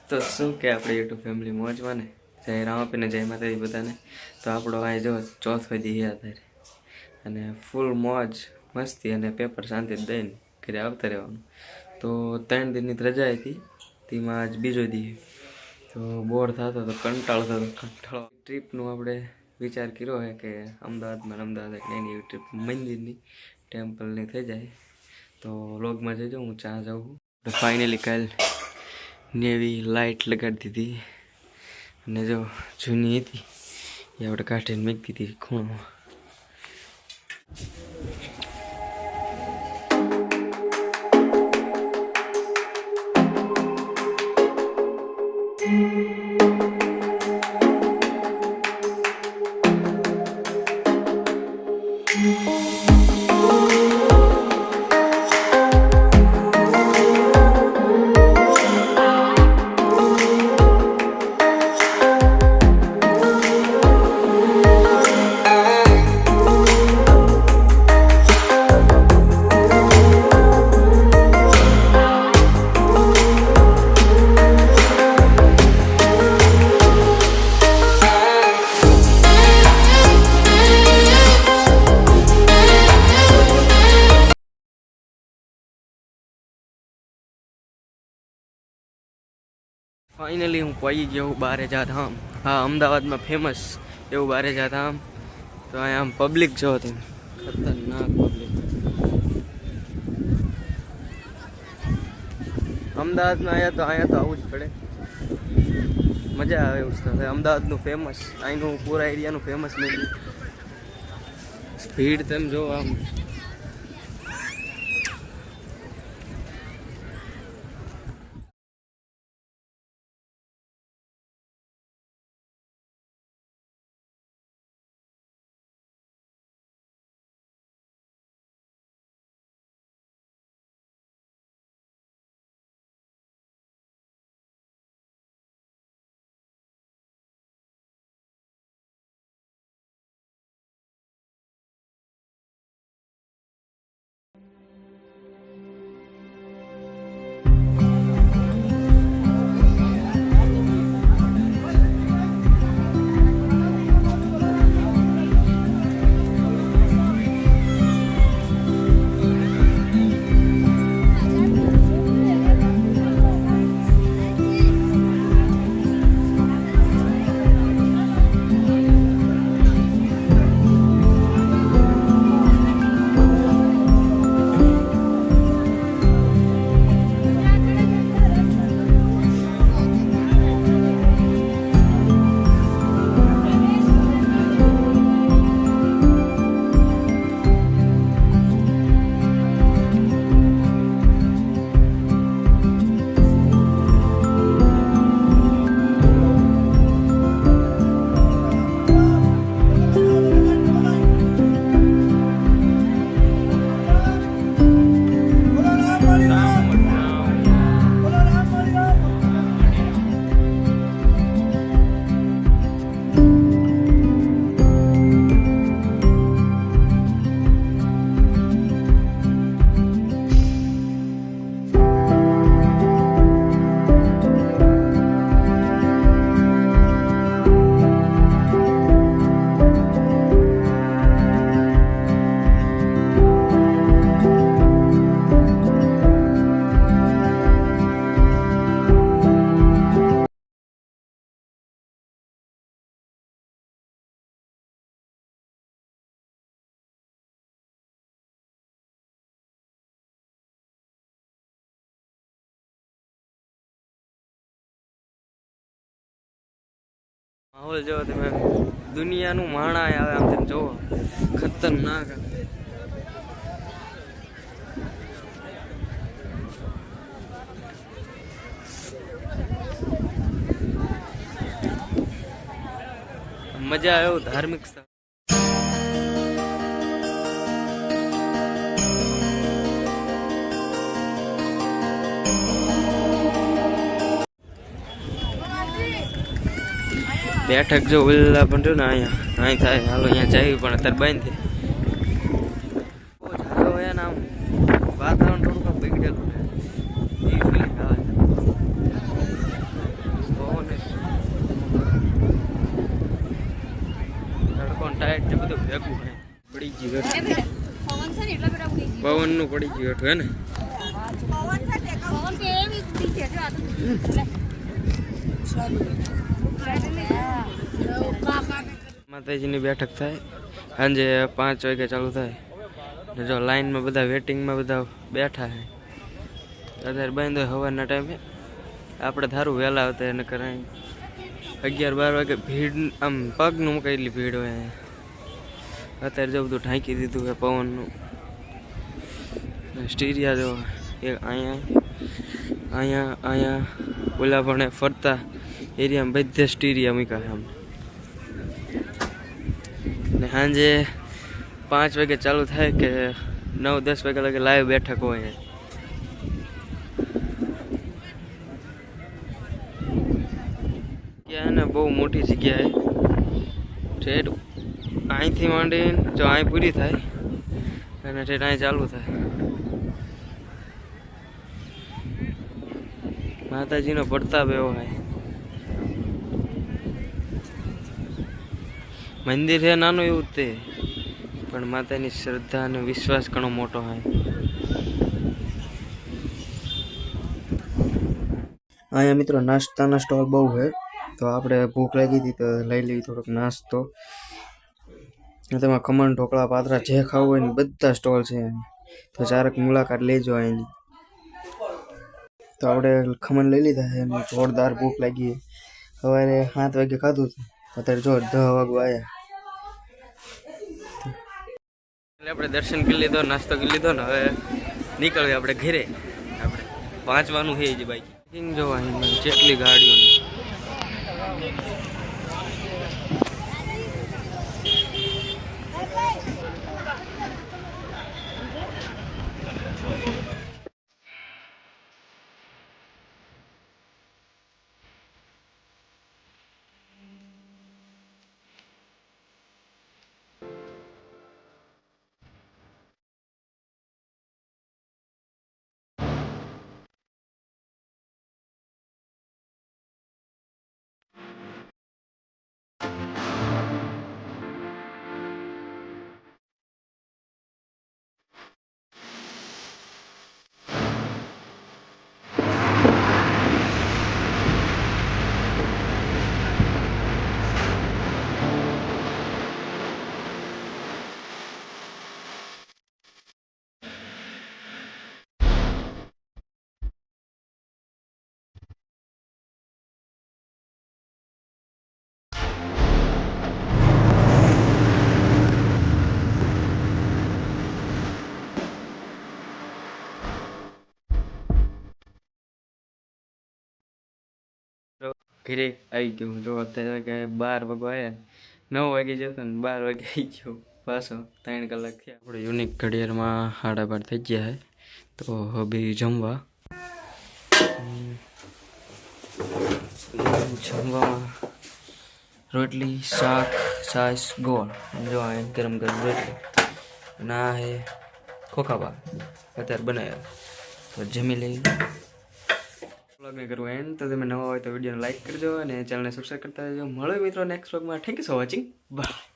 તો શું કે આપણે યુટ્યુબ ફેમિલી મોજમાં ને જય રામ આપીને જય માતાજી બધાને. તો આપણો આ જો ચોથો દી અત્યારે અને ફૂલ મોજ મસ્તી અને પેપર શાંતિ દઈને ઘરે આવતા રહેવાનું. તો 3 દિનની રજા હતી તેમાં આજ બીજો દી તો બોર થતો તો કંટાળો ટ્રીપનું આપણે વિચાર કર્યો છે કે અમદાવાદ એક એની ટ્રીપ મંદિરની ટેમ્પલની થઈ જાય. તો વ્લોગમાં જજો, હું ચા જાઉં. ફાઇનલી કાલ નેવી લાઇટ લગાડી દીધી અને જો જૂની હતી એ આપણે કાઢીને મૂકી દીધી ખૂણામાં. ફાઇનલી હું પહોંચી ગયો હું બારેજા ધામ. હા, અમદાવાદમાં ફેમસ એવું બારેજા ધામ. તો અહીંયા આમ પબ્લિક જો તમે, ખતરનાક પબ્લિક. અમદાવાદમાં આવ્યા તો અહીંયા તો આવવું જ પડે, મજા આવે એવું છે. અમદાવાદનું ફેમસ, અહીંનું પૂરા એરિયાનું ફેમસ નહીં. ભીડ તમે જો આમ. માહોલ જો તમે, દુનિયાનું માણા આવે આમ તમે જોવો, ખતરનાક. મજા આવે એવું ધાર્મિક સ્થળ. બેઠક જો ઓલા પણ જો ને અહીંયા અહીં થાય. હાલો અહીંયા જાય પણ અત્યારે બંધ છે. બહુ ઝાડો હોય ને આમ વાતાવરણ થોડુંક બગડેલું છે. ફીલિંગ આવે તડકો ટાયર છે બધું ભેગું હે પડી ગયું પવન નું પડી ગયું હે ને માતાજીની બેઠક થાય સાંજે 5 વાગે ચાલુ થાય ને જો લાઈનમાં બધા વેટિંગમાં બધા બેઠા છે અત્યારે બંધ હોય સવારના ટાઈમે આપણે ધારું વહેલા આવતા એને કરાય 11-12 વાગે ભીડ આમ પગનું કેટલી ભીડ હોય અત્યારે જો બધું ઢાંકી દીધું છે પવનનું સ્ટીરિયા જો એક અહીંયા ઓલા પણ ફરતા એરિયામાં બધે સ્ટીરિયા મૂક્યા છે આમ ને સાંજે 5 વાગે ચાલુ થાય કે 9-10 વાગ્યા લાગે લાઈવ બેઠક હોય ત્યાં ને બહુ મોટી જગ્યાએ ઠેઠ અહીંથી માંડીને જો અહીં પૂરી થાય અને ઠેઠ અહીં ચાલુ થાય માતાજીનો પ્રતાપ એવો હોય મંદિર છે નાનું એવું તે પણ માતાની શ્રદ્ધા અને વિશ્વાસ ઘણો મોટો હોય અહીંયા મિત્રો નાસ્તાના સ્ટોલ બહુ છે તો આપણે ભૂખ લાગી હતી તો લઈ લેવી થોડોક નાસ્તો તેમાં ખમણ ઢોકળા પાત્રા જે ખાવું હોય ને બધા સ્ટોલ છે તો ચારક મુલાકાત લેજો અહીંની તો આપણે ખમણ લઈ લીધા છે અને જોરદાર ભૂખ લાગી સવારે 7 વાગે ખાધું અત્યારે જો 10 વાગવા આવ્યા આપણે દર્શન કરી લીધો નાસ્તો કરી લીધો ને હવે નીકળીએ આપણે ઘરે આપણે વાંચવાનું છે જ બાઈક જોવા જેટલી ગાડીઓ ઘરે આવી ગયું જો અત્યારે કે 12 વાગવા આવ્યા 9 વાગે જતો ને 12 વાગે આવી ગયો પાછો 3 કલાક થયા આપણે યુનિક ઘડિયાળમાં 12:30 થઈ ગયા છે તો હવે જમવામાં રોટલી શાક છાશ ગોળ જો આ ગરમ ગરમ રોટલી ના હે ખોખાબા અત્યારે બનાવ્યા તો જમી લઈ વ્લોગને કરવું એન્ડ તો તમે નવા હોય તો વિડીયોને લાઈક કરજો અને ચેનલને સબસ્ક્રાઈબ કરતા રહેજો મળો મિત્રો નેક્સ્ટ વ્લોગમાં thank you for watching bye